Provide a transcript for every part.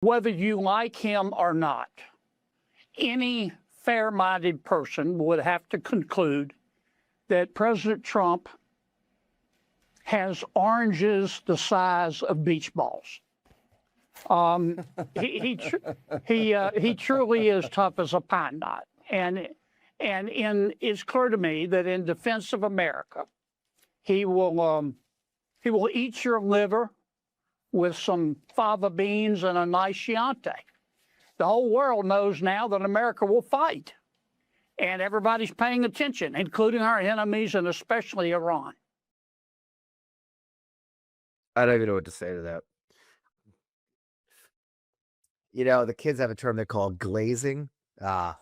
Whether you like him or not, any fair-minded person would have to conclude that President Trump has oranges the size of beach balls. He truly is tough as a pine knot, and it's clear to me that in defense of America, he will eat your liver with some fava beans and a nice Chianti. The whole world knows now that America will fight, and everybody's paying attention, including our enemies and especially Iran. I don't even know what to say to that. You know, the kids have a term they call glazing. That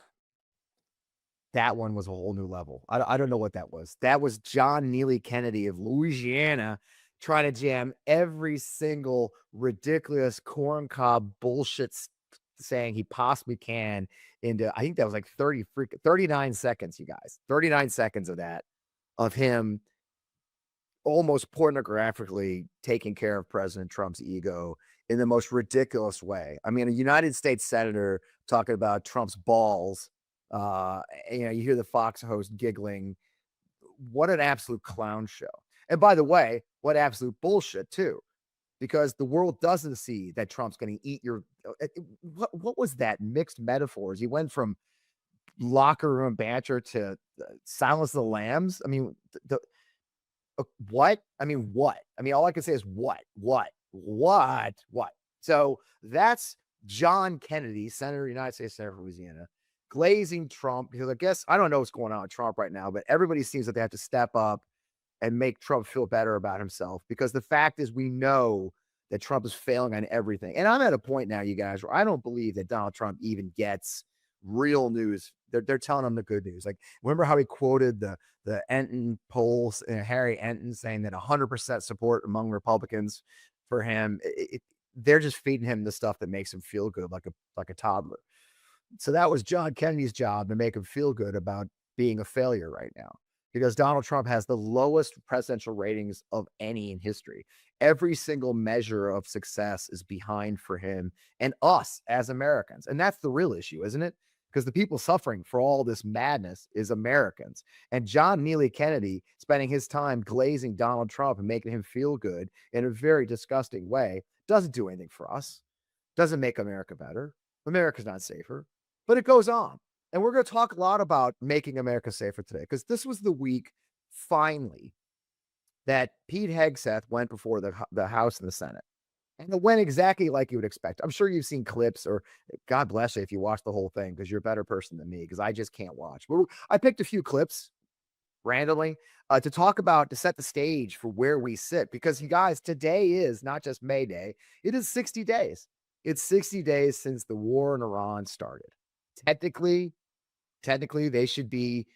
one was a whole new level. I don't know what that was. That was John Neely Kennedy of Louisiana trying to jam every single ridiculous corncob bullshit saying he possibly can into, I think that was like 39 seconds, you guys. 39 seconds of that, of him almost pornographically taking care of President Trump's ego in the most ridiculous way. I mean, a United States senator talking about Trump's balls. You know, you hear the Fox host giggling. What an absolute clown show. And by the way, what absolute bullshit too, because the world doesn't see that Trump's going to eat your, what was that mixed metaphors? He went from locker room banter to Silence of the Lambs. I mean, what? I mean, what? I mean, all I can say is what? So that's John Kennedy, Senator, United States Senator from Louisiana, glazing Trump, because I guess, I don't know what's going on with Trump right now, but everybody seems that they have to step up and make Trump feel better about himself, because the fact is we know that Trump is failing on everything. And I'm at a point now, you guys, where I don't believe that Donald Trump even gets real news. They're telling him the good news. Like, remember how he quoted the Enton polls, Harry Enton, saying that 100% support among Republicans for him. They're just feeding him the stuff that makes him feel good, like a toddler. So that was John Kennedy's job, to make him feel good about being a failure right now, because Donald Trump has the lowest presidential ratings of any in history. Every single measure of success is behind for him and us as Americans. And that's the real issue, isn't it? Because the people suffering for all this madness is Americans. And John Neely Kennedy spending his time glazing Donald Trump and making him feel good in a very disgusting way doesn't do anything for us, doesn't make America better. America's not safer, but it goes on. And we're going to talk a lot about making America safer today, because this was the week, finally, that Pete Hegseth went before the House and the Senate. And it went exactly like you would expect. I'm sure you've seen clips, or God bless you if you watch the whole thing, because you're a better person than me, because I just can't watch. But I picked a few clips randomly to talk about, to set the stage for where we sit. Because, you guys, today is not just May Day. It is 60 days. It's 60 days since the war in Iran started. Technically, they should be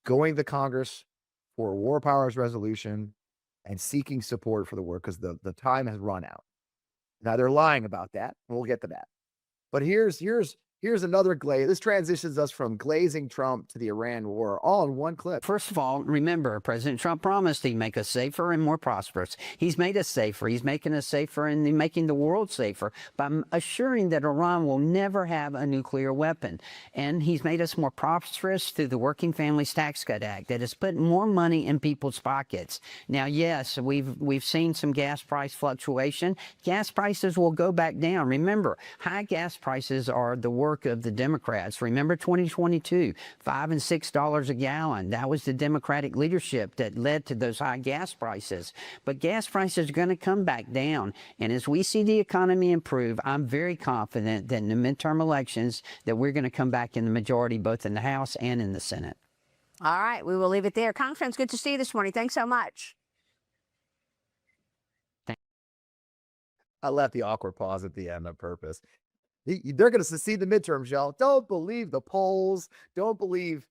going to Congress for a war powers resolution and seeking support for the war, because the time has run out. Now, they're lying about that. We'll get to that. But here's another glaze. This transitions us from glazing Trump to the Iran war, all in one clip. First of all, remember, President Trump promised he'd make us safer and more prosperous. He's made us safer. He's making us safer and making the world safer by assuring that Iran will never have a nuclear weapon. And he's made us more prosperous through the Working Families Tax Cut Act that has put more money in people's pockets. Now, yes, we've seen some gas price fluctuation. Gas prices will go back down. Remember, high gas prices are the work of the Democrats. Remember 2022, $5 and $6 a gallon. That was the Democratic leadership that led to those high gas prices. But gas prices are going to come back down. And as we see the economy improve, I'm very confident that in the midterm elections that we're going to come back in the majority, both in the House and in the Senate. All right, we will leave it there. Congressman, it's good to see you this morning. Thanks so much. I left the awkward pause at the end on purpose. They're going to succeed the midterms, y'all. Don't believe the polls. Don't believe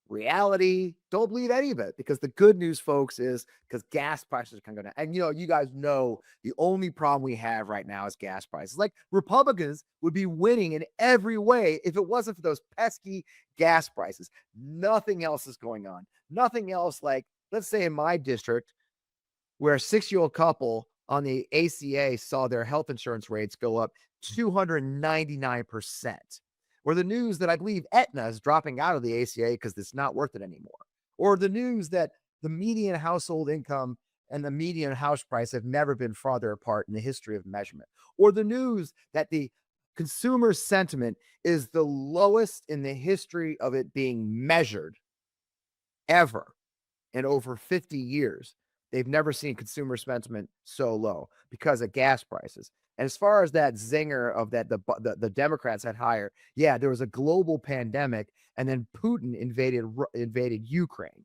reality. Don't believe any of it, because the good news, folks, is because gas prices can go down. And, you guys know the only problem we have right now is gas prices. Like, Republicans would be winning in every way if it wasn't for those pesky gas prices. Nothing else is going on. Nothing else. Like, let's say in my district, where a 6-year-old couple on the ACA saw their health insurance rates go up 299%. Or the news that I believe Aetna is dropping out of the ACA because it's not worth it anymore. Or the news that the median household income and the median house price have never been farther apart in the history of measurement. Or the news that the consumer sentiment is the lowest in the history of it being measured ever in over 50 years. They've never seen consumer sentiment so low because of gas prices. And as far as that zinger of that the Democrats had higher, yeah, there was a global pandemic, and then Putin invaded Ukraine,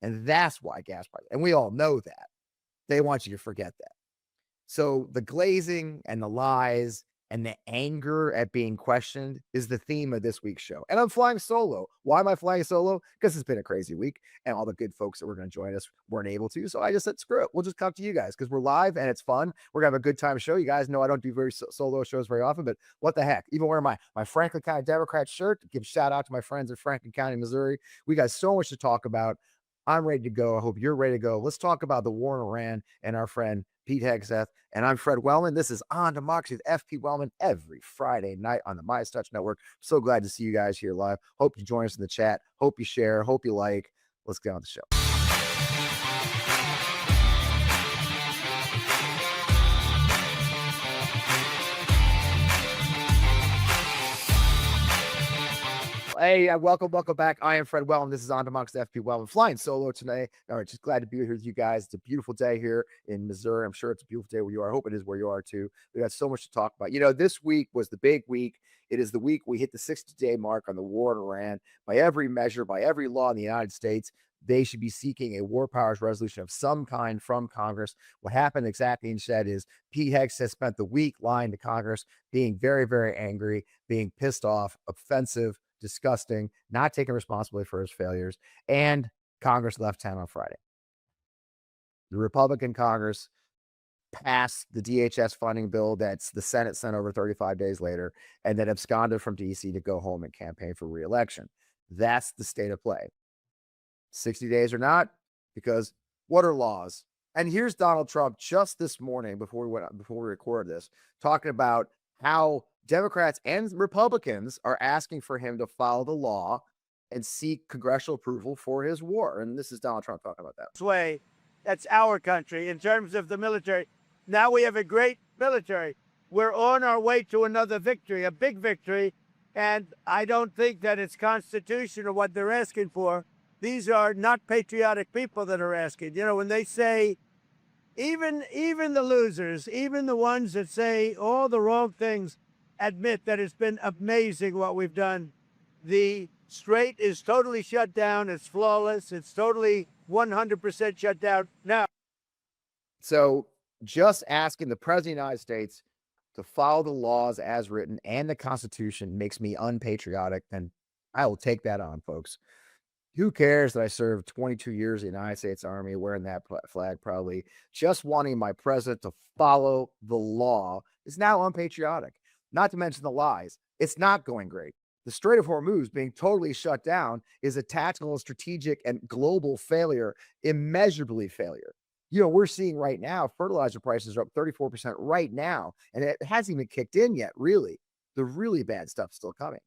and that's why gas prices. And we all know that. They want you to forget that. So the glazing and the lies and the anger at being questioned is the theme of this week's show. And I'm flying solo. Why am I flying solo? Because it's been a crazy week, and all the good folks that were going to join us weren't able to. So I just said, screw it. We'll just come to you guys because we're live and it's fun. We're going to have a good time show. You guys know I don't do solo shows very often, but what the heck? Even wearing my Franklin County Democrat shirt to give shout out to my friends in Franklin County, Missouri. We got so much to talk about. I'm ready to go. I hope you're ready to go. Let's talk about the war in Iran and our friend Pete Hegseth. And I'm Fred Wellman. This is On Democracy with FP Wellman every Friday night on the Midas Touch Network. So glad to see you guys here live. Hope you join us in the chat. Hope you share. Hope you like. Let's get on the show. Hey, welcome back. I am Fred Wellman. This is On Democracy FP Wellman, flying solo today. All right, just glad to be here with you guys. It's a beautiful day here in Missouri. I'm sure it's a beautiful day where you are. I hope it is where you are too. We got so much to talk about. You know, this week was the big week. It is the week we hit the 60-day mark on the war in Iran. By every measure, by every law in the United States, they should be seeking a war powers resolution of some kind from Congress. What happened exactly instead is Pete Hegseth spent the week lying to Congress, being very, very angry, being pissed off, offensive, disgusting, not taking responsibility for his failures, and Congress left town on Friday. The Republican Congress passed the DHS funding bill that's the Senate sent over 35 days later, and then absconded from DC to go home and campaign for re-election. That's the state of play. 60 days or not, because what are laws? And here's Donald Trump just this morning before we recorded this, talking about how Democrats and Republicans are asking for him to follow the law and seek congressional approval for his war. And this is Donald Trump talking about that. Way, that's our country in terms of the military. Now we have a great military. We're on our way to another victory, a big victory. And I don't think that it's constitutional what they're asking for. These are not patriotic people that are asking. You know, when they say, even the losers, even the ones that say all the wrong things, admit that it's been amazing what we've done. The strait is totally shut down. It's flawless. It's totally 100% shut down now. So just asking the President of the United States to follow the laws as written and the Constitution makes me unpatriotic, and I will take that on, folks. Who cares that I served 22 years in the United States Army wearing that flag proudly? Just wanting my president to follow the law is now unpatriotic. Not to mention the lies. It's not going great. The Strait of Hormuz being totally shut down is a tactical, strategic, and global failure, immeasurably failure. You know, we're seeing right now, fertilizer prices are up 34% right now, and it hasn't even kicked in yet, really. The really bad stuff's still coming.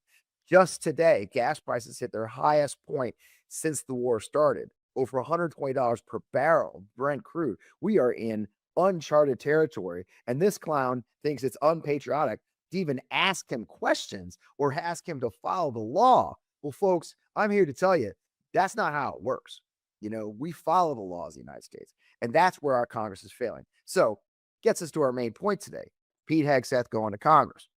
Just today, gas prices hit their highest point since the war started, over $120 per barrel Brent crude. We are in uncharted territory, and this clown thinks it's unpatriotic to even ask him questions or ask him to follow the law. Well, folks, I'm here to tell you that's not how it works. You know, we follow the laws of the United States, and that's where our Congress is failing. So gets us to our main point today. Pete Hegseth going to Congress.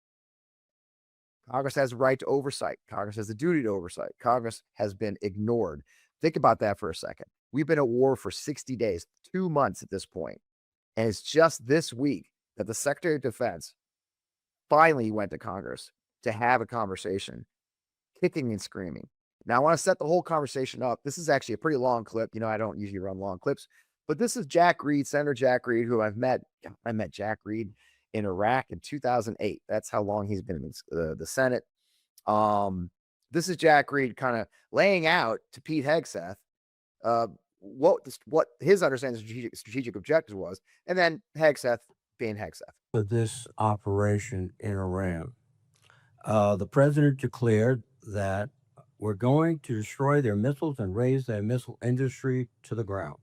Congress has the right to oversight. Congress has the duty to oversight. Congress has been ignored. Think about that for a second. We've been at war for 60 days, 2 months at this point. And it's just this week that the Secretary of Defense finally went to Congress to have a conversation, kicking and screaming. Now, I want to set the whole conversation up. This is actually a pretty long clip. You know, I don't usually run long clips, but this is Jack Reed, Senator Jack Reed, who I've met. I met Jack Reed in Iraq in 2008. That's how long he's been in the Senate. This is Jack Reed kind of laying out to Pete Hegseth what his understanding of strategic objectives was, and then Hegseth Pete Hegseth. For this operation in Iran. The president declared that we're going to destroy their missiles and raise their missile industry to the ground.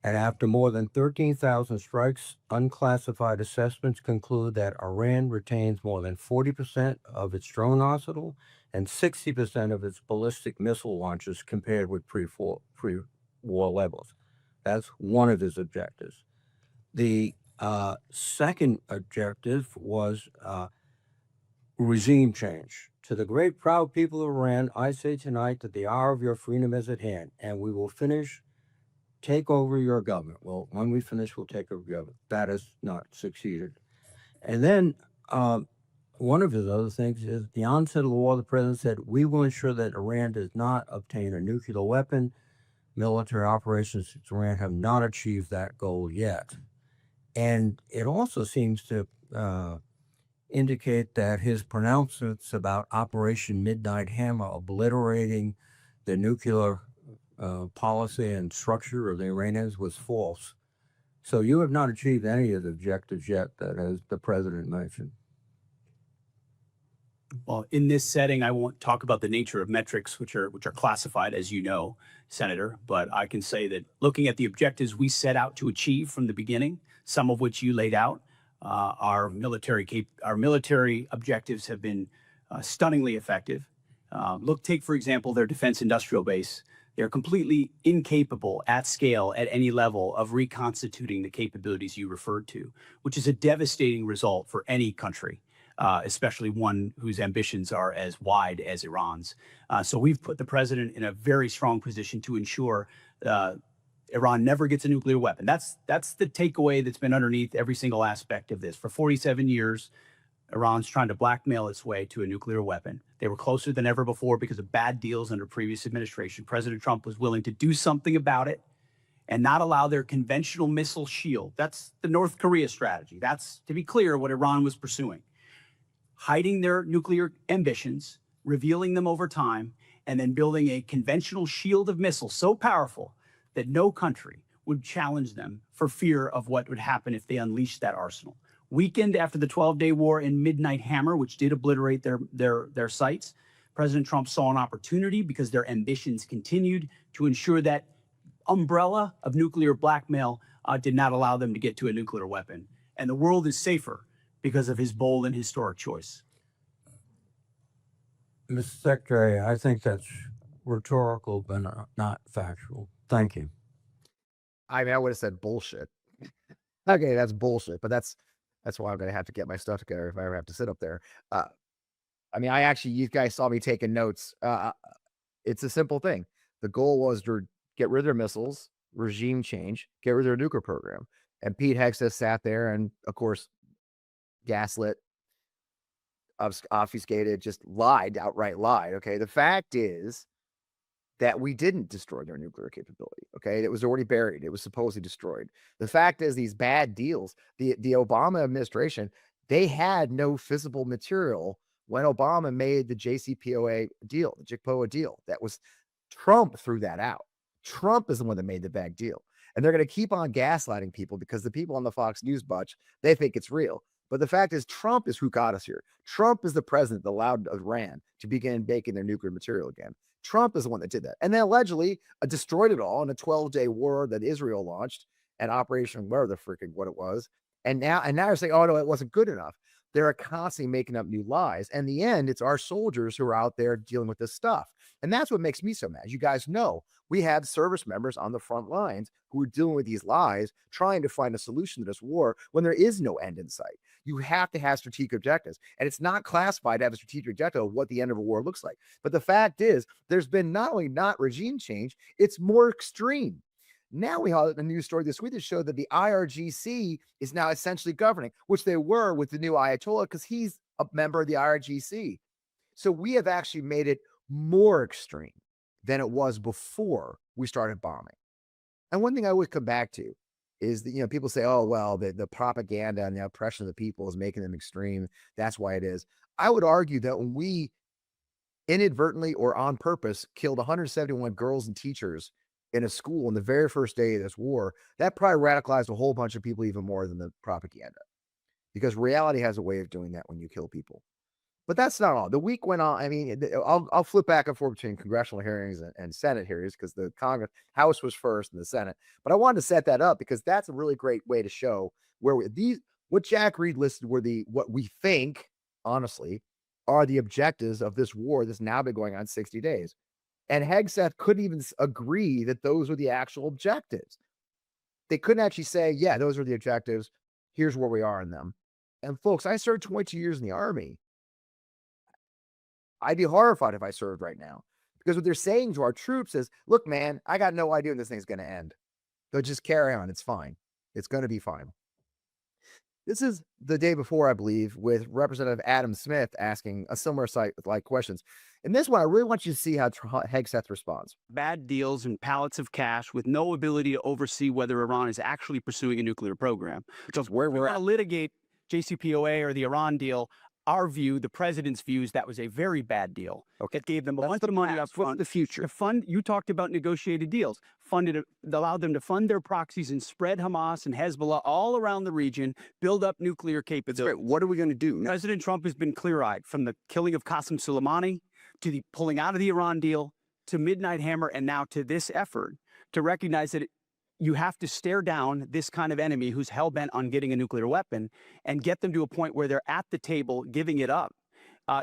And after more than 13,000 strikes, unclassified assessments conclude that Iran retains more than 40% of its drone arsenal and 60% of its ballistic missile launches compared with pre-war levels. That's one of his objectives. The second objective was regime change. To the great proud people of Iran, I say tonight that the hour of your freedom is at hand, and we will take over your government. Well, when we finish, we'll take over your government. That has not succeeded. And then one of his other things is at the onset of the war, the president said, we will ensure that Iran does not obtain a nuclear weapon. Military operations in Iran have not achieved that goal yet. And it also seems to indicate that his pronouncements about Operation Midnight Hammer obliterating the nuclear policy and structure of the Iranians was false. So you have not achieved any of the objectives yet that as the president mentioned. Well, in this setting, I won't talk about the nature of metrics, which are classified, as you know, Senator. But I can say that looking at the objectives we set out to achieve from the beginning, some of which you laid out, our military objectives have been stunningly effective. Take for example their defense industrial base. They're completely incapable at scale at any level of reconstituting the capabilities you referred to, which is a devastating result for any country. Especially one whose ambitions are as wide as Iran's. So we've put the president in a very strong position to ensure Iran never gets a nuclear weapon. That's the takeaway that's been underneath every single aspect of this. For 47 years, Iran's trying to blackmail its way to a nuclear weapon. They were closer than ever before because of bad deals under previous administration. President Trump was willing to do something about it and not allow their conventional missile shield. That's the North Korea strategy. That's, to be clear, what Iran was pursuing. Hiding their nuclear ambitions, revealing them over time, and then building a conventional shield of missiles so powerful that no country would challenge them for fear of what would happen if they unleashed that arsenal. Weakened after the 12-day war in Midnight Hammer, which did obliterate their sites, President Trump saw an opportunity because their ambitions continued to ensure that umbrella of nuclear blackmail did not allow them to get to a nuclear weapon. And the world is safer because of his bold and historic choice. Mr. Secretary, I think that's rhetorical, but not factual. Thank you. I mean, I would have said bullshit. Okay, that's bullshit, but that's why I'm going to have to get my stuff together if I ever have to sit up there. I mean, you guys saw me taking notes. It's a simple thing. The goal was to get rid of their missiles, regime change, get rid of their nuclear program. And Pete Hegseth sat there and, of course, gaslit, obfuscated, just outright lied. Okay. The fact is that we didn't destroy their nuclear capability. Okay. It was already buried. It was supposedly destroyed. The fact is these bad deals, the Obama administration, they had no fissile material when Obama made the JCPOA deal, the JCPOA deal. That was Trump threw that out. Trump is the one that made the bad deal. And they're going to keep on gaslighting people because the people on the Fox News bunch, they think it's real. But the fact is, Trump is who got us here. Trump is the president that allowed Iran to begin making their nuclear material again. Trump is the one that did that. And then allegedly destroyed it all in a 12-day war that Israel launched and Operation where the freaking what it was. And now they're saying, oh, no, it wasn't good enough. They're constantly making up new lies. And in the end, it's our soldiers who are out there dealing with this stuff. And that's what makes me so mad. You guys know we have service members on the front lines who are dealing with these lies, trying to find a solution to this war when there is no end in sight. You have to have strategic objectives. And it's not classified to have a strategic objective of what the end of a war looks like. But the fact is, there's been not only not regime change, it's more extreme. Now we have a news story this week that showed that the IRGC is now essentially governing, which they were with the new Ayatollah because he's a member of the IRGC. So we have actually made it more extreme than it was before we started bombing. And one thing I always come back to is that, people say, oh, well, the propaganda and the oppression of the people is making them extreme. That's why it is. I would argue that when we inadvertently or on purpose killed 171 girls and teachers in a school on the very first day of this war, that probably radicalized a whole bunch of people even more than the propaganda, because reality has a way of doing that when you kill people. But that's not all. The week went on. I mean, I'll flip back and forth between congressional hearings and Senate hearings, because the House was first and the Senate. But I wanted to set that up because that's a really great way to show where what Jack Reed listed were what we think, honestly, are the objectives of this war that's now been going on 60 days. And Hegseth couldn't even agree that those were the actual objectives. They couldn't actually say, yeah, those are the objectives. Here's where we are in them. And folks, I served 22 years in the Army. I'd be horrified if I served right now, because what they're saying to our troops is, look, man, I got no idea when this thing's going to end. They'll just carry on. It's fine. It's going to be fine. This is the day before, I believe, with Representative Adam Smith asking a similar like questions. And this one, I really want you to see how Hegseth responds. Bad deals and pallets of cash with no ability to oversee whether Iran is actually pursuing a nuclear program. Just where we're We're at. going to litigate JCPOA or the Iran deal. Our view, the president's views, that was a very bad deal. Okay. It gave them a That's bunch the of money past. up What's front the future? to fund. You talked about negotiated deals. Allowed them to fund their proxies and spread Hamas and Hezbollah all around the region, build up nuclear That's capability. great. What are we going to do now? President Trump has been clear-eyed, from the killing of Qasem Soleimani to the pulling out of the Iran deal to Midnight Hammer, and now to this effort to recognize that you have to stare down this kind of enemy who's hell-bent on getting a nuclear weapon and get them to a point where they're at the table giving it up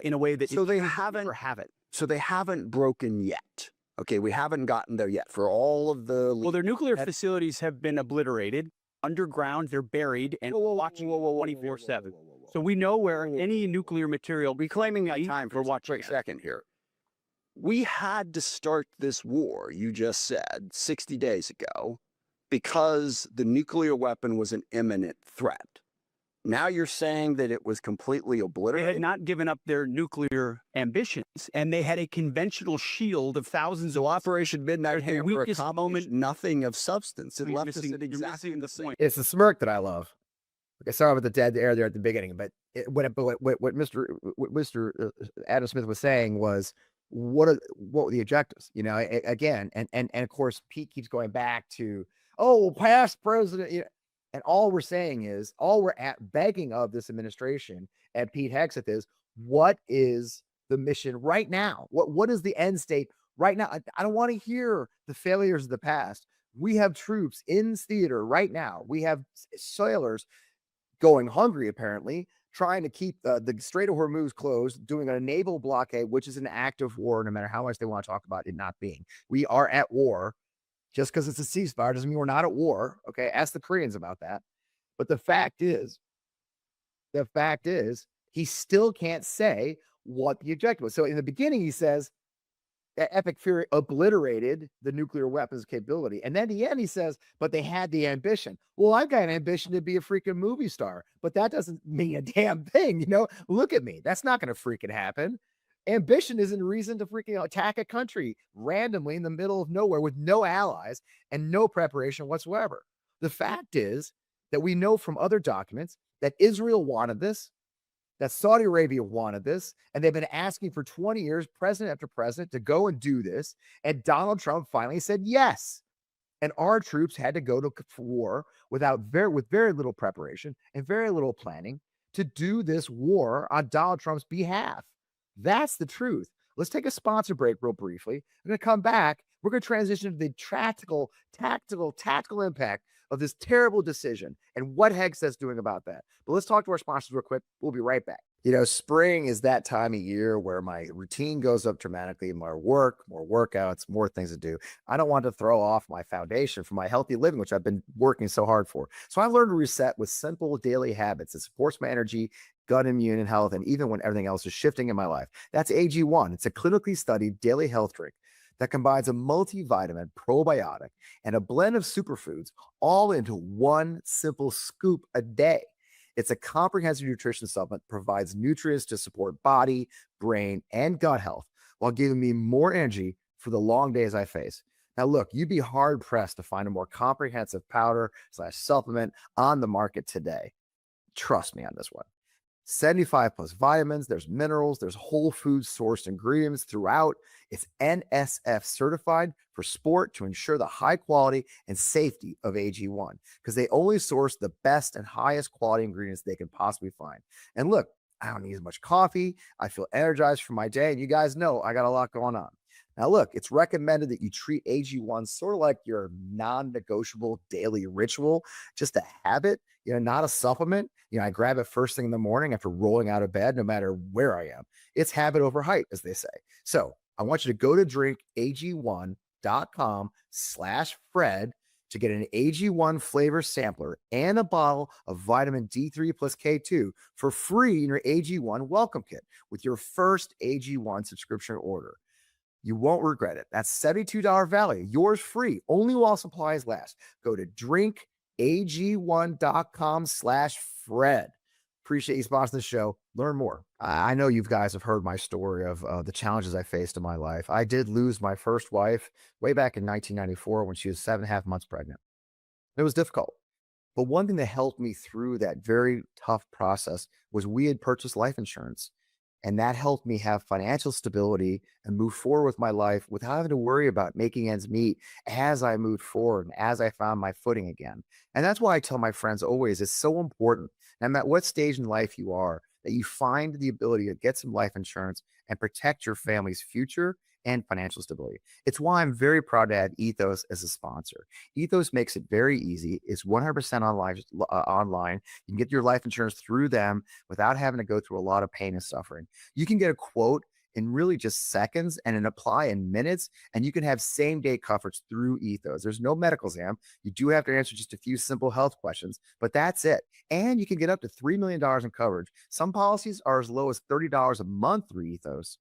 in a way that So they never haven't have it. So they haven't broken yet. Okay, we haven't gotten there yet for all of the. Well, their nuclear That- facilities have been obliterated. Underground, they're buried and watching 24/7. So we know where any nuclear material. Reclaiming my time for we're watching a second here. We had to start this war, you just said, 60 days ago, because the nuclear weapon was an imminent threat. Now you're saying that it was completely They obliterated? had not given up their nuclear ambitions, and they had a conventional shield of thousands of. So Operation Midnight There's the Hammer weakest accomplished nothing of substance. It You're left us missing- at you're exactly missing the the same. point. It's the smirk that I love. Okay, sorry about the dead air there at the beginning, but what Mr. Adam Smith was saying was, what were the objectives? You know, again, and of course Pete keeps going back to, oh, past president, you know, and all we're saying is, all we're begging of this administration and Pete Hegseth is, what is the mission right now? What is the end state right now? I don't want to hear the failures of the past. We have troops in theater right now. We have sailors going hungry, apparently, trying to keep the Strait of Hormuz closed, doing a naval blockade, which is an act of war, no matter how much they want to talk about it not being. We are at war. Just because it's a ceasefire doesn't mean we're not at war. Okay, ask the Koreans about that. But the fact is, he still can't say what the objective was. So in the beginning, he says that Epic Fury obliterated the nuclear weapons capability. And then at the end, he says, but they had the ambition. Well, I've got an ambition to be a freaking movie star, but that doesn't mean a damn thing. You know, look at me. That's not going to freaking happen. Ambition isn't a reason to freaking attack a country randomly in the middle of nowhere with no allies and no preparation whatsoever. The fact is that we know from other documents that Israel wanted this, that Saudi Arabia wanted this, and they've been asking for 20 years, president after president, to go and do this. And Donald Trump finally said yes. And our troops had to go to war with very little preparation and very little planning to do this war on Donald Trump's behalf. That's the truth. Let's take a sponsor break real briefly. I'm going to come back. We're going to transition to the tactical impact of this terrible decision and what Hegseth's doing about that. But let's talk to our sponsors real quick. We'll be right back. You know, spring is that time of year where my routine goes up dramatically, more work, more workouts, more things to do. I don't want to throw off my foundation for my healthy living, which I've been working so hard for. So I learned to reset with simple daily habits that supports my energy, gut immune and health, and even when everything else is shifting in my life. That's AG1. It's a clinically studied daily health drink that combines a multivitamin, probiotic, and a blend of superfoods all into one simple scoop a day. It's a comprehensive nutrition supplement that provides nutrients to support body, brain, and gut health while giving me more energy for the long days I face. Now, look, you'd be hard-pressed to find a more comprehensive powder/supplement on the market today. Trust me on this one. 75 plus vitamins, there's minerals, there's whole food sourced ingredients throughout. It's NSF certified for sport to ensure the high quality and safety of AG1 because they only source the best and highest quality ingredients they can possibly find. And look, I don't need as much coffee. I feel energized for my day. And you guys know I got a lot going on. Now, look, it's recommended that you treat AG1 sort of like your non negotiable daily ritual, just a habit, not a supplement. I grab it first thing in the morning after rolling out of bed, no matter where I am. It's habit over hype, as they say. So I want you to go to drinkag1.com/Fred to get an AG1 flavor sampler and a bottle of vitamin D3 plus K2 for free in your AG1 welcome kit with your first AG1 subscription order. You won't regret it. That's $72 value, yours free, only while supplies last. Go to drinkag1.com/Fred. Appreciate you sponsoring the show. Learn more. I know you guys have heard my story of the challenges I faced in my life. I did lose my first wife way back in 1994 when she was 7.5 months pregnant. It was difficult. But one thing that helped me through that very tough process was we had purchased life insurance. And that helped me have financial stability and move forward with my life without having to worry about making ends meet as I moved forward and as I found my footing again. And that's why I tell my friends always it's so important, no matter what stage in life you are, that you find the ability to get some life insurance and protect your family's future and financial stability. It's why I'm very proud to have Ethos as a sponsor. Ethos makes it very easy. It's 100% online. You can get your life insurance through them without having to go through a lot of pain and suffering. You can get a quote in really just seconds and then apply in minutes, and you can have same-day coverage through Ethos. There's no medical exam. You do have to answer just a few simple health questions, but that's it. And you can get up to $3 million in coverage. Some policies are as low as $30 a month through Ethos,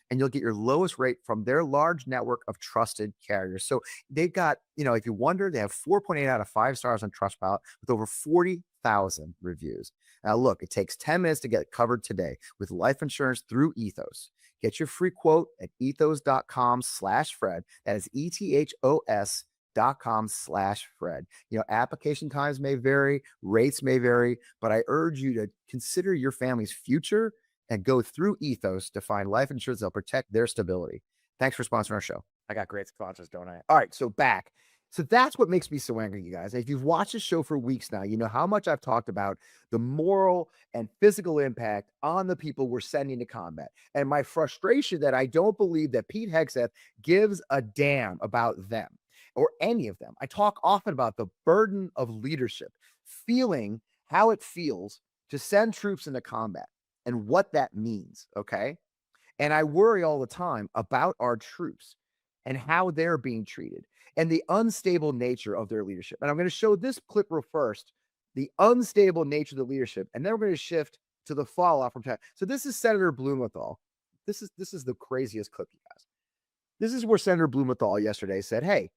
and you'll get your lowest rate from their large network of trusted carriers. So they've got, if you wonder, they have 4.8 out of 5 stars on Trustpilot with over 40,000 reviews. Now, look, it takes 10 minutes to get covered today with life insurance through Ethos. Get your free quote at ethos.com/Fred. That is ethos.com/Fred. Application times may vary, rates may vary, but I urge you to consider your family's future and go through Ethos to find life insurance that'll protect their stability. Thanks for sponsoring our show. I got great sponsors, don't I? All right, so back. So that's what makes me so angry, you guys. If you've watched the show for weeks now, you know how much I've talked about the moral and physical impact on the people we're sending to combat. And my frustration that I don't believe that Pete Hegseth gives a damn about them or any of them. I talk often about the burden of leadership, feeling how it feels to send troops into combat and what that means, okay? And I worry all the time about our troops and how they're being treated and the unstable nature of their leadership. And I'm going to show this clip real first, the unstable nature of the leadership, and then we're going to shift to the fallout from time. So this is Senator Blumenthal. This is the craziest clip, you guys. This is where Senator Blumenthal yesterday said, hey,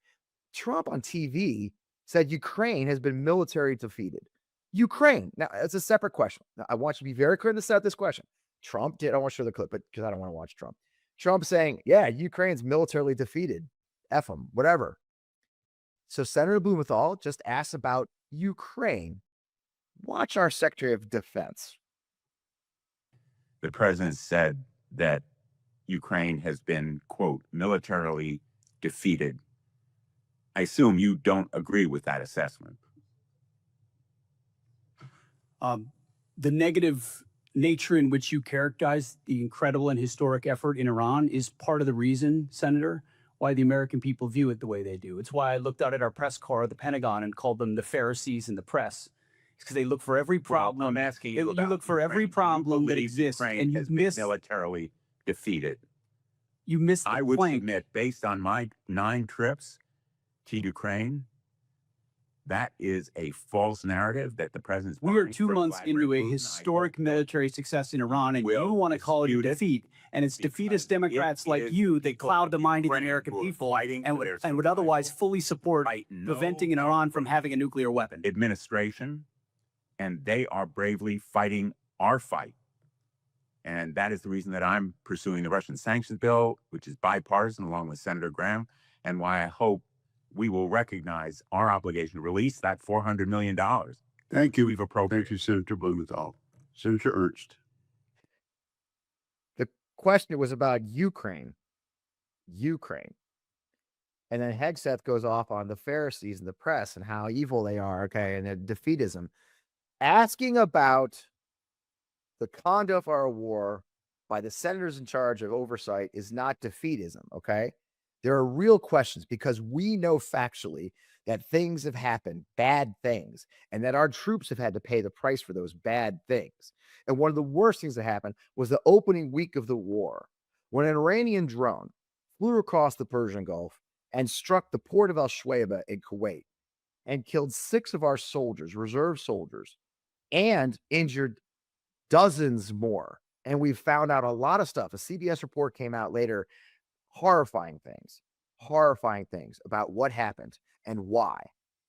Trump on TV said Ukraine has been military defeated. Ukraine. Now, it's a separate question. Now, I want you to be very clear to set up this question. Trump did. I want to show the clip, but because I don't want to watch Trump. Trump saying, yeah, Ukraine's militarily defeated. F them, whatever. So Senator Blumenthal just asked about Ukraine. Watch our Secretary of Defense. The president said that Ukraine has been, quote, militarily defeated. I assume you don't agree with that assessment. The negative nature in which you characterize the incredible and historic effort in Iran is part of the reason, Senator, why the American people view it the way they do. It's why I looked out at our press corps at the Pentagon and called them the Pharisees in the press. It's because they look for every problem. Well, I'm asking you, you look for every problem that exists, and you miss militarily defeated. You miss the I would point. submit, based on my 9 trips to Ukraine, that is a false narrative that the president's. We are 2 months into a historic military success in Iran, and you want to call it a defeat. And it's defeatist Democrats like you that cloud the mind of the American people and would otherwise fully support preventing Iran from having a nuclear weapon. Administration, and they are bravely fighting our fight. And that is the reason that I'm pursuing the Russian sanctions bill, which is bipartisan, along with Senator Graham, and why I hope we will recognize our obligation to release that $400 million. Thank you. We've appropriated. Thank you, Senator Blumenthal. Senator Ernst. The question was about Ukraine. Ukraine. And then Hegseth goes off on the Pharisees and the press and how evil they are, okay, and their defeatism. Asking about the conduct of our war by the senators in charge of oversight is not defeatism, okay? There are real questions because we know factually that things have happened, bad things, and that our troops have had to pay the price for those bad things. And one of the worst things that happened was the opening week of the war when an Iranian drone flew across the Persian Gulf and struck the port of Al Shuaibah in Kuwait and killed 6 of our soldiers, reserve soldiers, and injured dozens more. And we found out a lot of stuff. A CBS report came out later, horrifying things about what happened and why.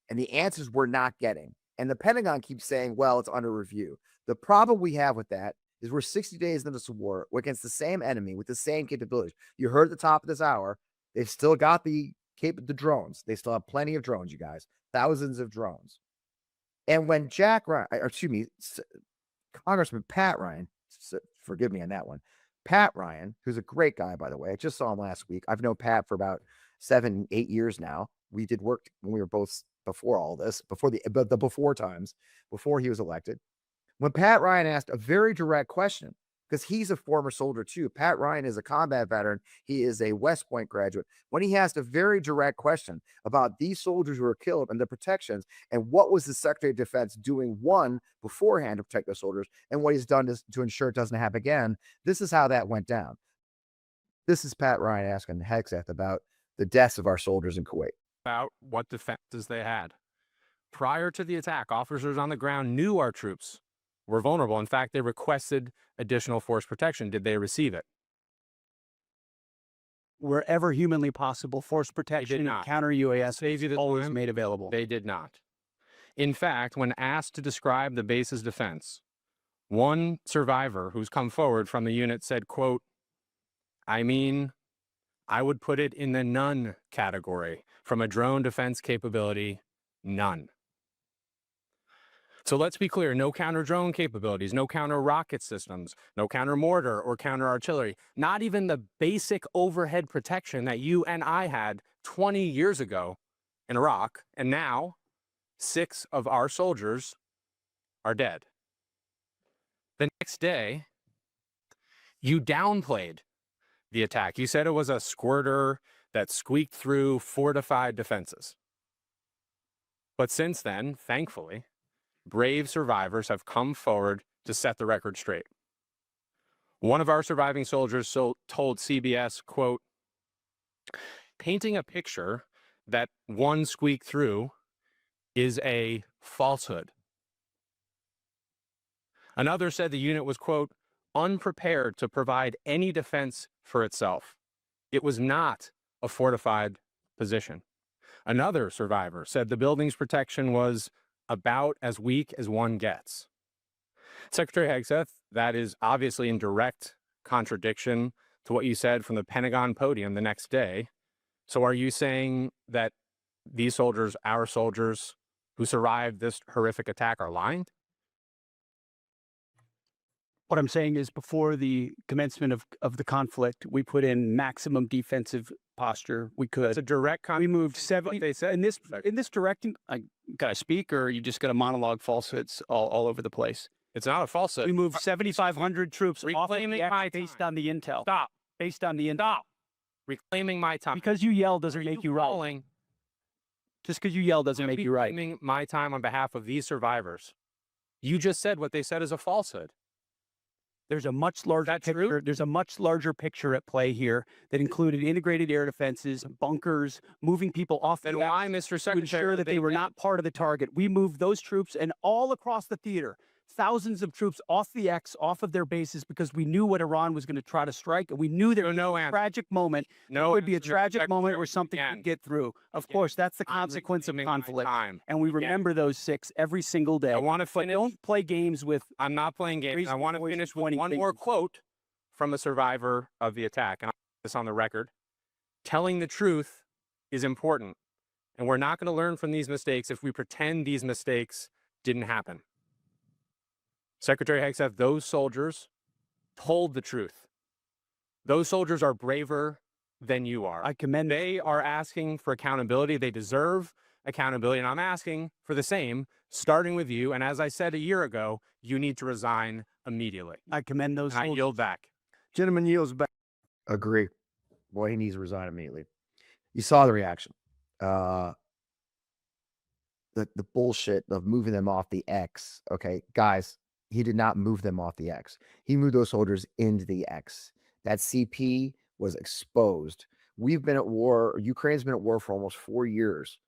And the answers we're not getting. And the Pentagon keeps saying, well, it's under review. The problem we have with that is we're 60 days into this war against the same enemy with the same capabilities. You heard at the top of this hour, they've still got the drones. They still have plenty of drones, you guys, thousands of drones. And when Congressman Pat Ryan, forgive me on that one, Pat Ryan, who's a great guy, by the way. I just saw him last week. I've known Pat for about 7, 8 years now. We did work when we were both before all this, before he was elected. When Pat Ryan asked a very direct question, because he's a former soldier too. Pat Ryan is a combat veteran. He is a West Point graduate. When he asked a very direct question about these soldiers who were killed and the protections and what was the Secretary of Defense doing, one, beforehand to protect those soldiers, and what he's done to ensure it doesn't happen again, this is how that went down. This is Pat Ryan asking Hegseth about the deaths of our soldiers in Kuwait. About what defenses they had. Prior to the attack, officers on the ground knew our troops were vulnerable. In fact, they requested additional force protection. Did they receive it? Wherever humanly possible, force protection, not. counter UAS Save you the always time. made available. They did not. In fact, when asked to describe the base's defense, one survivor who's come forward from the unit said, quote, I would put it in the none category. From a drone defense capability, none. So let's be clear, no counter drone capabilities, no counter rocket systems, no counter mortar or counter artillery, not even the basic overhead protection that you and I had 20 years ago in Iraq. And now 6 of our soldiers are dead. The next day, you downplayed the attack. You said it was a squirter that squeaked through fortified defenses. But since then, thankfully, brave survivors have come forward to set the record straight. One of our surviving soldiers told CBS, quote, painting a picture that one squeaked through is a falsehood. Another said the unit was, quote, unprepared to provide any defense for itself. It was not a fortified position. Another survivor said the building's protection was about as weak as one gets. Secretary Hegseth, that is obviously in direct contradiction to what you said from the Pentagon podium the next day. So are you saying that these soldiers, our soldiers who survived this horrific attack, are lying? What I'm saying is before the commencement of the conflict, we put in maximum defensive posture we could. It's a direct We moved 70. They said in this directing, can I speak, or you just got to monologue falsehoods all over the place? it's not a falsehood. We moved 7,500 troops off of Reclaiming the my X based time. on the intel. Stop. Based on the intel. Stop. Reclaiming my time. Because you yell doesn't Are make you you right. calling? Just because you yell doesn't I'm make you right. reclaiming my time on behalf of these survivors. You just said what they said is a falsehood. There's a much larger That picture. true? There's a much larger picture at play here that included integrated air defenses, bunkers, moving people off Then the why, Mr. to Secretary, ensure that they were not part of the target. We moved those troops and all across the theater, thousands of troops off the X, off of their bases, because we knew what Iran was going to try to strike, and we knew there was no a answer. tragic moment. No, It would be a answer, Mr. tragic moment where Secretary. something Again. could get through. Of Again. course, that's the I'm consequence of reclaiming my conflict. time. And we Again. remember those 6 every single day. I want to But don't play games with. I'm not playing games. Raise I your want to voice finish with with 20 one more fingers. quote from a survivor of the attack. And I'll put this on the record. Telling the truth is important. And we're not going to learn from these mistakes if we pretend these mistakes didn't happen. Secretary Hegseth, those soldiers told the truth. Those soldiers are braver than you are. I commend They are asking for accountability. They deserve accountability. And I'm asking for the same, starting with you. And as I said a year ago, you need to resign immediately. I commend those And I soldiers. yield back. Gentleman yields back. Agree. Boy, he needs to resign immediately. You saw the reaction. The bullshit of moving them off the X. Okay, guys, he did not move them off the X. He moved those soldiers into the X. That CP was exposed. We've been at war. Ukraine's been at war for almost 4 years,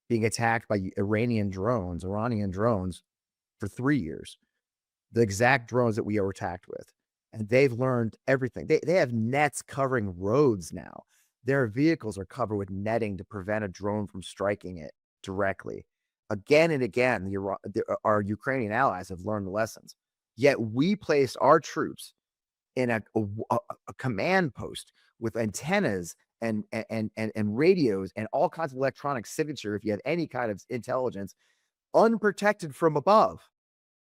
being attacked by Iranian drones for 3 years. The exact drones that we were attacked with. And they've learned everything. They have nets covering roads now. Their vehicles are covered with netting to prevent a drone from striking it directly. Again and again, our Ukrainian allies have learned the lessons. Yet we placed our troops in a command post with antennas and radios and all kinds of electronic signature, if you have any kind of intelligence, unprotected from above.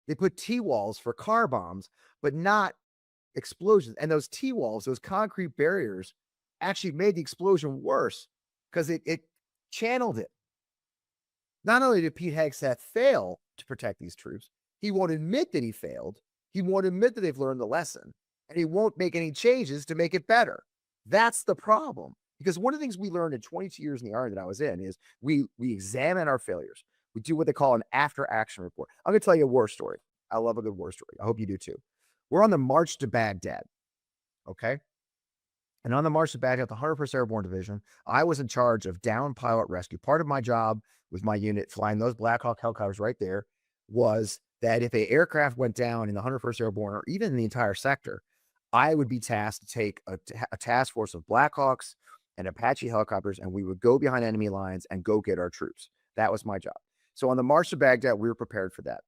They put T-walls for car bombs, but not explosions. And those T-walls, those concrete barriers, actually made the explosion worse because it channeled it. Not only did Pete Hegseth fail to protect these troops, he won't admit that he failed. He won't admit that they've learned the lesson, and he won't make any changes to make it better. That's the problem. Because one of the things we learned in 22 years in the Army that I was in is we examine our failures. We do what they call an after-action report. I'm going to tell you a war story. I love a good war story. I hope you do too. We're on the march to Baghdad, okay? And on the march to Baghdad, the 101st Airborne Division, I was in charge of down pilot rescue. Part of my job with my unit flying those Black Hawk helicopters right there was that if an aircraft went down in the 101st Airborne or even in the entire sector, I would be tasked to take a task force of Black Hawks and Apache helicopters, and we would go behind enemy lines and go get our troops. That was my job. So on the march to Baghdad, we were prepared for that.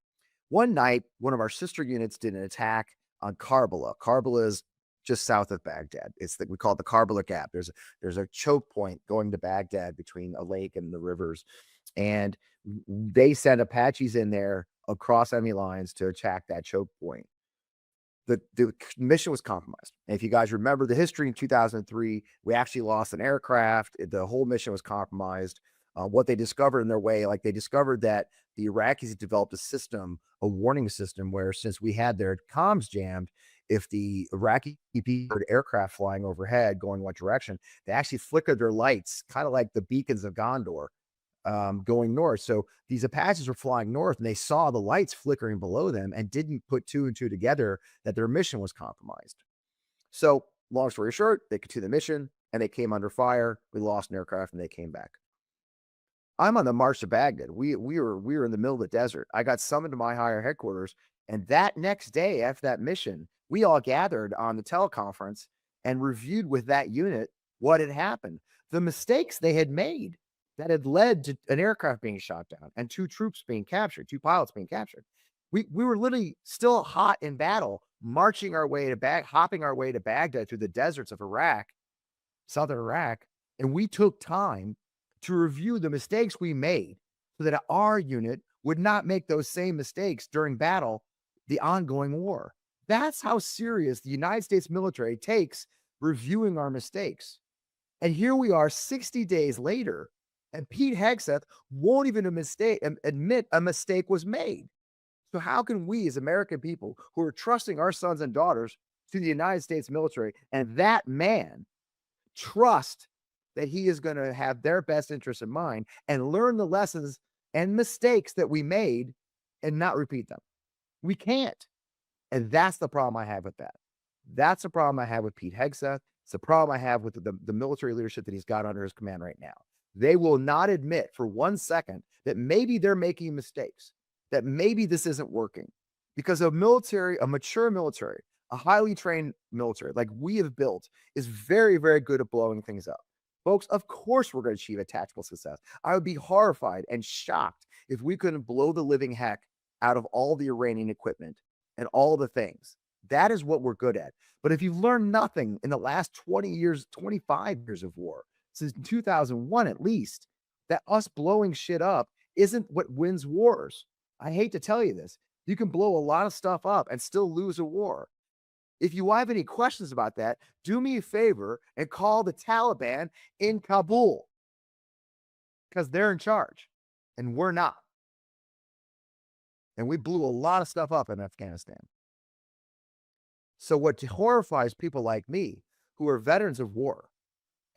One night, one of our sister units did an attack on Karbala. Karbala is just south of Baghdad. We call it the Karbala Gap. There's a choke point going to Baghdad between a lake and the rivers. And they sent Apaches in there across enemy lines to attack that choke point. The mission was compromised. And if you guys remember the history in 2003, we actually lost an aircraft. The whole mission was compromised. What they discovered in their way, like they discovered that the Iraqis had developed a system, a warning system, where since we had their comms jammed, if the Iraqi heard aircraft flying overhead going what direction, they actually flickered their lights, kind of like the beacons of Gondor, going north. So these Apaches were flying north and they saw the lights flickering below them and didn't put two and two together that their mission was compromised. So long story short, they continued the mission and they came under fire. We lost an aircraft and they came back. I'm on the march to Baghdad. We were in the middle of the desert. I got summoned to my higher headquarters, and that next day after that mission, we all gathered on the teleconference and reviewed with that unit what had happened, the mistakes they had made that had led to an aircraft being shot down and 2 troops being captured, 2 pilots being captured. We were literally still hot in battle, hopping our way to Baghdad through the deserts of Iraq, southern Iraq, and we took time to review the mistakes we made so that our unit would not make those same mistakes during battle, the ongoing war. That's how serious the United States military takes reviewing our mistakes. And here we are 60 days later, and Pete Hegseth won't even admit a mistake was made. So how can we as American people who are trusting our sons and daughters to the United States military and that man trust that he is going to have their best interests in mind and learn the lessons and mistakes that we made and not repeat them? We can't. And that's the problem I have with that. That's the problem I have with Pete Hegseth. It's the problem I have with the military leadership that he's got under his command right now. They will not admit for 1 second that maybe they're making mistakes, that maybe this isn't working. Because a mature military, a highly trained military like we have built is very, very good at blowing things up. Folks, of course we're going to achieve a tactical success. I would be horrified and shocked if we couldn't blow the living heck out of all the Iranian equipment and all the things. That is what we're good at. But if you've learned nothing in the last 20 years, 25 years of war, since 2001 at least, that us blowing shit up isn't what wins wars. I hate to tell you this. You can blow a lot of stuff up and still lose a war. If you have any questions about that, do me a favor and call the Taliban in Kabul, because they're in charge and we're not. And we blew a lot of stuff up in Afghanistan. So what horrifies people like me, who are veterans of war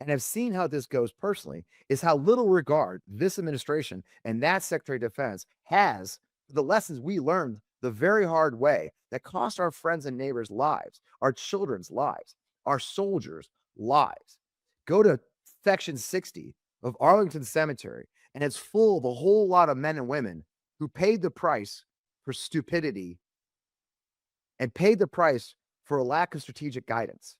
and have seen how this goes personally, is how little regard this administration and that Secretary of Defense has for the lessons we learned the very hard way that cost our friends and neighbors lives, our children's lives, our soldiers' lives. Go to section 60 of Arlington Cemetery, and it's full of a whole lot of men and women who paid the price for stupidity and paid the price for a lack of strategic guidance.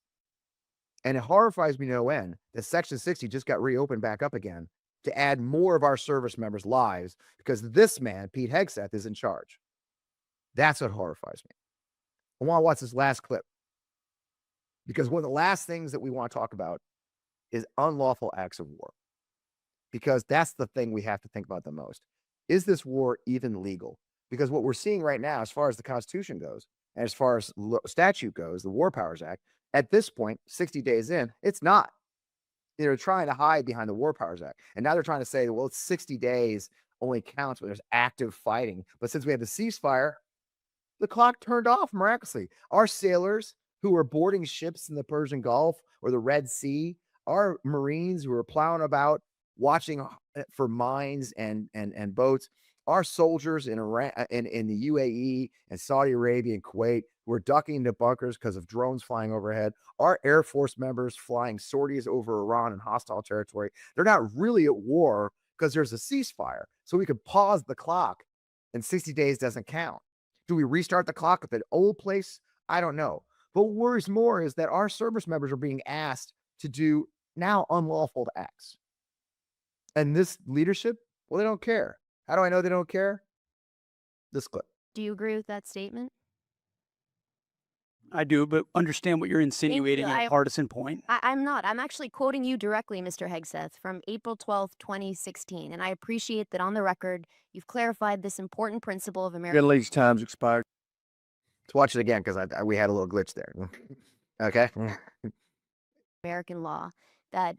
And it horrifies me no end that Section 60 just got reopened back up again to add more of our service members' lives because this man, Pete Hegseth, is in charge. That's what horrifies me. I want to watch this last clip because one of the last things that we want to talk about is unlawful acts of war, because that's the thing we have to think about the most. Is this war even legal? Because what we're seeing right now, as far as the Constitution goes, and as far as statute goes, the War Powers Act, at this point, 60 days in, it's not. They're trying to hide behind the War Powers Act. And now they're trying to say, well, it's 60 days only counts when there's active fighting. But since we have the ceasefire, the clock turned off miraculously. Our sailors who were boarding ships in the Persian Gulf or the Red Sea, our Marines who were plowing about, watching for mines and boats, our soldiers in Iran, in the UAE and Saudi Arabia and Kuwait who were ducking into bunkers because of drones flying overhead, our Air Force members flying sorties over Iran and hostile territory, they're not really at war because there's a ceasefire. So we could pause the clock and 60 days doesn't count. Do we restart the clock at the old place? I don't know. But what worries more is that our service members are being asked to do now unlawful acts. And this leadership, well, they don't care. How do I know they don't care? This clip. Do you agree with that statement? I do, but understand what you're insinuating in I- a partisan point. I'm not. I'm actually quoting you directly, Mr. Hegseth, from April 12th, 2016. And I appreciate that on the record, you've clarified this important principle of American Ladies' time's expired. Let's watch it again because we had a little glitch there. Okay. American law, that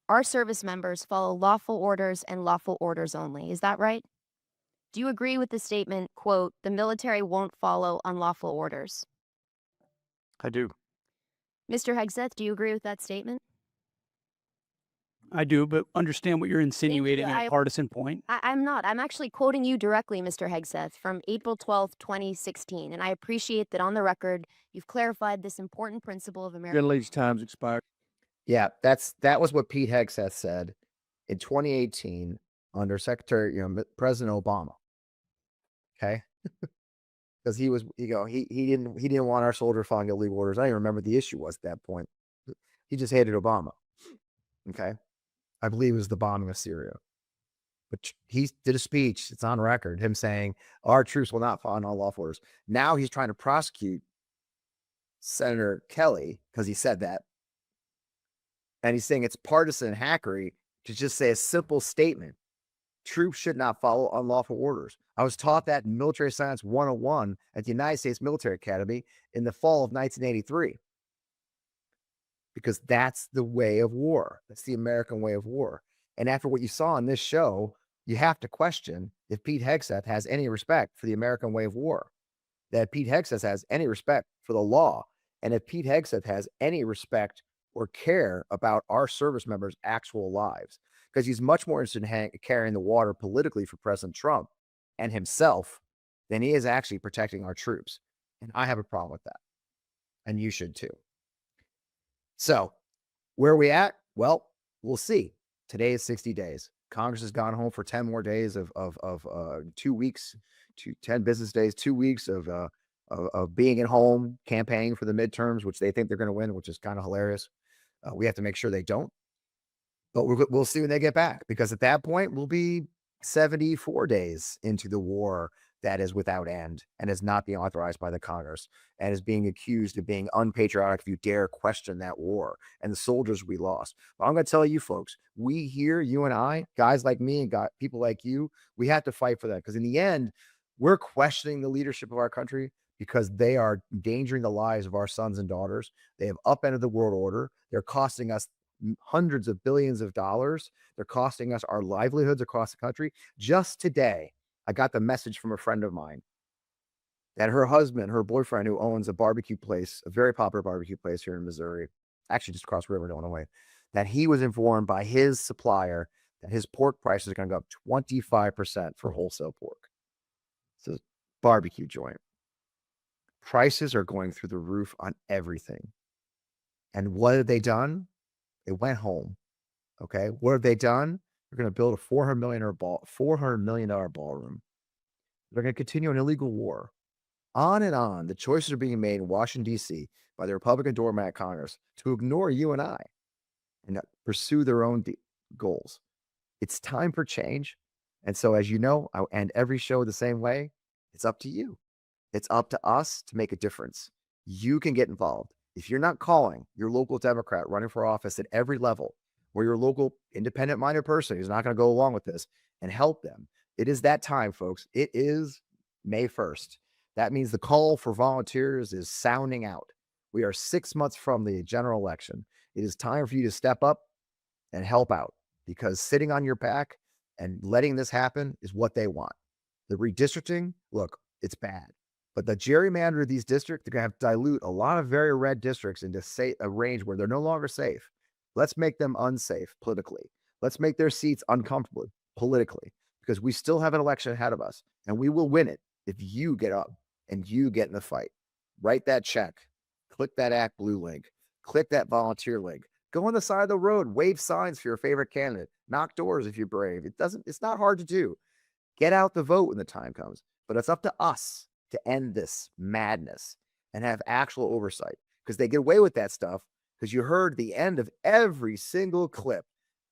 our service members follow lawful orders and lawful orders only. Is that right? Do you agree with the statement, quote, the military won't follow unlawful orders? I do. Mr. Hegseth, do you agree with that statement? I do, but understand what you're insinuating in I- a partisan point. I'm not. I'm actually quoting you directly, Mr. Hegseth, from April 12th, 2016. And I appreciate that on the record, you've clarified this important principle of American Ladies' time's expired. Yeah, that was what Pete Hegseth said in 2018 under President Obama. Okay. Because he didn't want our soldiers following illegal orders. I don't even remember what the issue was at that point. He just hated Obama. Okay. I believe it was the bombing of Syria. But he did a speech, it's on record, him saying our troops will not follow unlawful orders. Now he's trying to prosecute Senator Kelly because he said that. And he's saying it's partisan hackery to just say a simple statement. Troops should not follow unlawful orders. I was taught that in Military Science 101 at the United States Military Academy in the fall of 1983. Because that's the way of war. That's the American way of war. And after what you saw in this show, you have to question if Pete Hegseth has any respect for the American way of war, that Pete Hegseth has any respect for the law, and if Pete Hegseth has any respect or care about our service members' actual lives, because he's much more interested in carrying the water politically for President Trump and himself than he is actually protecting our troops. And I have a problem with that. And you should too. So where are we at? Well, we'll see. Today is 60 days. Congress has gone home for 10 more days of 2 weeks, 10 business days, 2 weeks of being at home, campaigning for the midterms, which they think they're going to win, which is kind of hilarious. We have to make sure they don't. But we'll see when they get back, because at that point, we'll be 74 days into the war that is without end and is not being authorized by the Congress and is being accused of being unpatriotic if you dare question that war and the soldiers we lost. But I'm going to tell you folks, we here, you and I, guys like me and people like you, we have to fight for that, because in the end, We're questioning the leadership of our country because they are endangering the lives of our sons and daughters. They have upended the world order. They're costing us hundreds of billions of dollars. They're costing us our livelihoods across the country. Just today, I got the message from a friend of mine that her husband, her boyfriend, who owns a barbecue place, a very popular barbecue place here in Missouri, actually just across the river in Illinois, that he was informed by his supplier that his pork prices are going to go up 25% for wholesale pork. It's a barbecue joint. Prices are going through the roof on everything. And what have they done? They went home. Okay. What have they done? They're going to build a $400 million ballroom. They're going to continue an illegal war. On and on. The choices are being made in Washington, D.C. by the Republican doormat Congress to ignore you and I and pursue their own goals. It's time for change. And so, as you know, I end every show the same way. It's up to you. It's up to us to make a difference. You can get involved. If you're not calling your local Democrat running for office at every level, or your local independent-minded person who's not going to go along with this, and help them, it is that time, folks. It is May 1st. That means the call for volunteers is sounding out. We are 6 months from the general election. It is time for you to step up and help out, because sitting on your back and letting this happen is what they want. The redistricting, look, it's bad. But the gerrymander of these districts, they're going to have to dilute a lot of very red districts into a range where they're no longer safe. Let's make them unsafe politically. Let's make their seats uncomfortable politically, because we still have an election ahead of us, and we will win it if you get up and you get in the fight. Write that check. Click that Act Blue link. Click that volunteer link. Go on the side of the road. Wave signs for your favorite candidate. Knock doors if you're brave. It's not hard to do. Get out the vote when the time comes. But it's up to us to end this madness and have actual oversight, because they get away with that stuff because you heard the end of every single clip,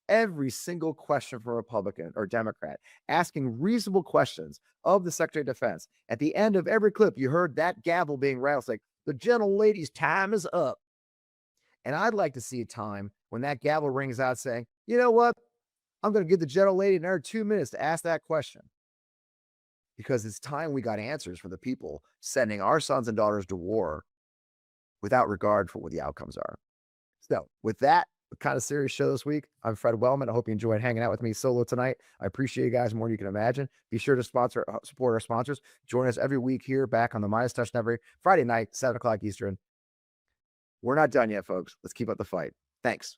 every single question from Republican or Democrat asking reasonable questions of the Secretary of Defense. At the end of every clip, you heard that gavel being rattled, like, the gentle lady's time is up. And I'd like to see a time when that gavel rings out saying, you know what? I'm going to give the gentle lady another 2 minutes to ask that question. Because it's time we got answers from the people sending our sons and daughters to war without regard for what the outcomes are. So with that kind of serious show this week, I'm Fred Wellman. I hope you enjoyed hanging out with me solo tonight. I appreciate you guys more than you can imagine. Be sure to support our sponsors. Join us every week here back on the Midas Touch every Friday night, 7 o'clock Eastern. We're not done yet, folks. Let's keep up the fight. Thanks.